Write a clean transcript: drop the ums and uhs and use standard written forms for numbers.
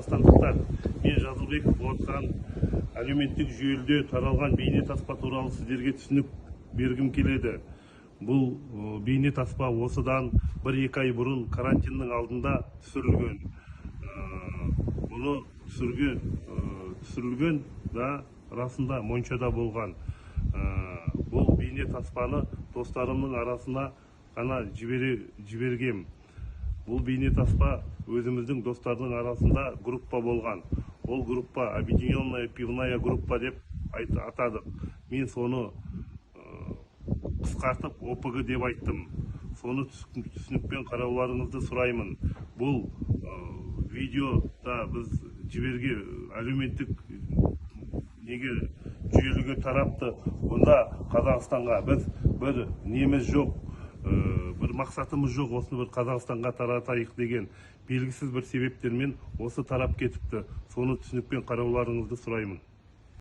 қазақстандықтар, мен Жазылбеков отқан әлеуметтік жүйелде таралған бейне таспа туралы сіздерге түсінік бергім келеді. Бұл бейне таспа осыдан 1-2 ай бұрын карантиннің алдында түсірілген. Бұны түсірілген да расында Моншада болған. Бұл бейне таспаны достарымның арасына ғана жібергем. Бұл бейне таспа өзіміздің достардың арасында группа болған. Ол группа объединенная пивная группа деп атадық. Мен соны қысқартып ОПГ деп айттым. Соны түсінікпен қарауларыңызды сұраймын. Бұл видеода біз жіберге әлеуметтік неге жүйеліге тарапты. Онда Қазақстанға біз бір неміз жоқ, бір мақсатымыз жоқ, осыны бір Қазақстанға таратайық деген белгісіз бір себептермен осы тарап кетіпті. Соны түсінікпен қарауларыңызды сұраймын.